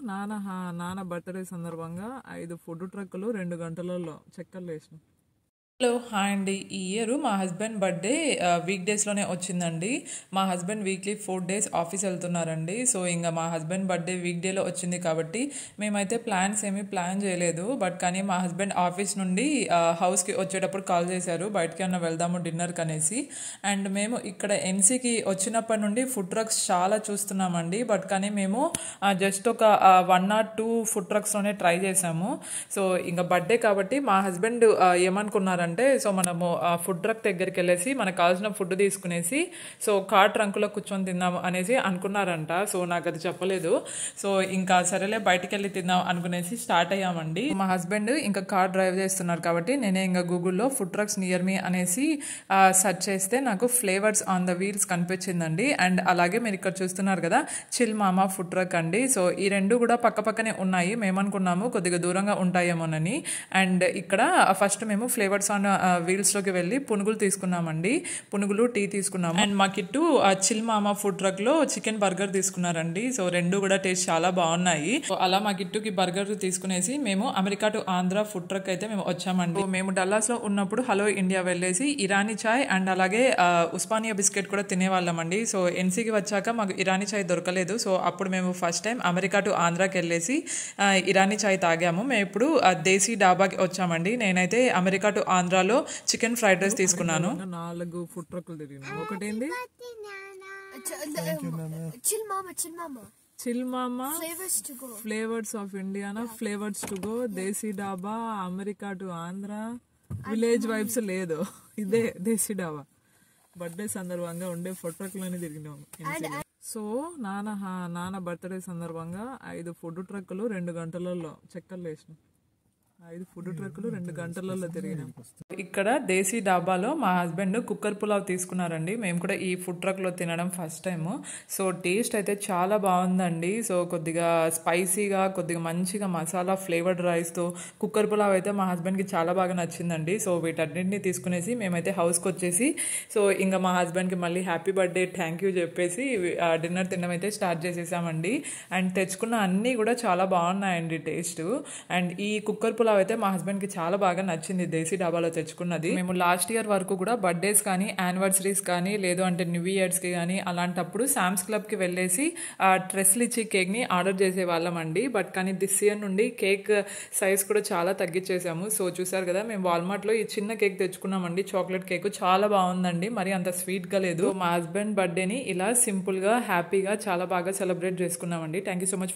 నాన్న బర్త్డే సందర్భంగా 5 ఫుడ్ ట్రక్కులు 2 గంటలలో చెక్కర్లు వేసినాం. హలో హాయ్ అండి. ఈ ఇయర్ మా హస్బెండ్ బర్త్డే వీక్ డేస్లోనే వచ్చిందండి. మా హస్బెండ్ వీక్లీ 4 days ఆఫీస్ వెళ్తున్నారండి. సో ఇంకా మా హస్బెండ్ బర్త్డే వీక్ డేలో వచ్చింది కాబట్టి మేమైతే ఏమీ ప్లాన్ చేయలేదు. బట్ కానీ మా హస్బెండ్ ఆఫీస్ నుండి హౌస్కి వచ్చేటప్పుడు కాల్ చేశారు, బయటకి అన్న వెళ్దాము డిన్నర్కి అనేసి. అండ్ మేము ఇక్కడ ఎన్సీకి వచ్చినప్పటి నుండి ఫుడ్ ట్రక్స్ చాలా చూస్తున్నామండి. బట్ కానీ మేము జస్ట్ ఒక 1 or 2 ఫుడ్ ట్రక్స్లోనే ట్రై చేసాము. సో ఇంకా బర్త్డే కాబట్టి మా హస్బెండ్ ఏమనుకున్నారంటే, సో మనము ఫుడ్ ట్రక్ దగ్గరికి వెళ్ళేసి మనకు కావాల్సిన ఫుడ్ తీసుకునేసి సో కార్ ట్రంక్లో కూర్చొని తిందాము అనేసి అనుకున్నారంట. సో నాకు అది చెప్పలేదు. సో ఇంకా సరేలే బయటికి వెళ్ళి తిందాం అనుకునేసి స్టార్ట్ అయ్యామండి. మా హస్బెండ్ ఇంకా కార్ డ్రైవ్ చేస్తున్నారు కాబట్టి నేనే ఇంకా గూగుల్లో ఫుడ్ ట్రక్స్ నియర్ మీ అనేసి సెర్చ్ చేస్తే నాకు ఫ్లేవర్స్ ఆన్ ద వీల్స్ కనిపించిందండి. అండ్ అలాగే మీరు ఇక్కడ చూస్తున్నారు కదా చిల్ మామా ఫుడ్ ట్రక్ అండి. సో ఈ రెండు కూడా పక్క పక్కనే ఉన్నాయి. మేమనుకున్నాము కొద్దిగా దూరంగా ఉంటాయేమోనని. అండ్ ఇక్కడ ఫస్ట్ మేము ఫ్లేవర్స్ ఆన్ వీల్స్లోకి వెళ్ళి పునుగులు తీసుకున్నామండి. పునుగులు టీ తీసుకున్నాము. అండ్ మా కిట్టు చిల్ మామా ఫుడ్ ట్రక్లో చికెన్ బర్గర్ తీసుకున్నారండి. సో రెండు కూడా టేస్ట్ చాలా బాగున్నాయి. సో అలా మా కిట్టుకి బర్గర్ తీసుకునేసి మేము America to Andhra food truck అయితే మేము వచ్చామండి. మేము డల్లాస్లో ఉన్నప్పుడు హలో ఇండియా వెళ్ళేసి ఇరానీ చాయ్ అండ్ అలాగే ఉస్మానియా బిస్కెట్ కూడా తినేవాళ్ళమండి. సో ఎన్సీకి వచ్చాక మాకు ఇరానీ చాయ్ దొరకలేదు. సో అప్పుడు మేము ఫస్ట్ టైం అమెరికా టు ఆంధ్రాకి వెళ్ళేసి ఇరానీ చాయ్ తాగాము. మేము ఇప్పుడు దేశీ డాబాకి వచ్చామండి. నేనైతే అమెరికా టు ఆంధ్రాలో చికెన్ ఫ్రైడ్ రైస్ తీసుకున్నాను. 4 ఫుడ్ ట్రక్కులు తిరిగినాం. ఒకటేంది chill Mama flavours of Indiana, flavours to go, Desi Dhaba, America to Andhra, village vibes లేదు, ఇదే దేశీ డాబా. బర్త్డే సందర్భంగా ఉండే ఫుడ్ ట్రక్లోనే తిరిగినాం. సో నాన్న బర్త్డే సందర్భంగా 5 ఫుడ్ ట్రక్కులు 2 గంటలలో చెక్కర్లు వేసినాం. 5 ఫుడ్ ట్రక్కులు 2 గంటలలో తిరిగినాం. ఇక్కడ దేశీ డాబాలో మా హస్బెండ్ కుక్కర్ పులావ్ తీసుకున్నారండి. మేము కూడా ఈ ఫుడ్ ట్రక్లో తినడం ఫస్ట్ టైము. సో టేస్ట్ అయితే చాలా బాగుందండి. సో కొద్దిగా స్పైసీగా, కొద్దిగా మంచిగా మసాలా ఫ్లేవర్డ్ రైస్తో కుక్కర్ పులావ్ అయితే మా హస్బెండ్కి చాలా బాగా నచ్చిందండి. సో వీటన్నింటినీ తీసుకునేసి మేమైతే హౌస్కి వచ్చేసి సో ఇంకా మా హస్బెండ్కి మళ్ళీ హ్యాపీ బర్త్డే థ్యాంక్ యూ చెప్పేసి డిన్నర్ తినడం అయితే స్టార్ట్ చేసేసామండి. అండ్ తెచ్చుకున్న అన్నీ కూడా చాలా బాగున్నాయండి టేస్ట్. అండ్ ఈ కుక్కర్ పులావ్ అయితే మా హస్బెండ్కి చాలా బాగా నచ్చింది దేశీ డాబాలో తెచ్చుకున్నది. మేము లాస్ట్ ఇయర్ వరకు కూడా బర్త్డేస్ కానీ యానివర్సరీస్ కానీ లేదు అంటే న్యూ ఇయర్స్కి కానీ అలాంటప్పుడు శామ్స్ క్లబ్కి వెళ్ళేసి ట్రెస్లు ఇచ్చి కేక్ని ఆర్డర్ చేసే వాళ్ళం అండి. బట్ కానీ దిస్ ఇయర్ నుండి కేక్ సైజ్ కూడా చాలా తగ్గించేసాము. సో చూసారు కదా మేము వాల్మార్ట్లో ఈ చిన్న కేక్ తెచ్చుకున్నామండి. చాక్లెట్ కేక్ చాలా బాగుందండి, మరి అంత స్వీట్గా లేదు. మా హస్బెండ్ బర్త్డేని ఇలా సింపుల్గా హ్యాపీగా చాలా బాగా సెలబ్రేట్ చేసుకున్నామండి. Thank you so much.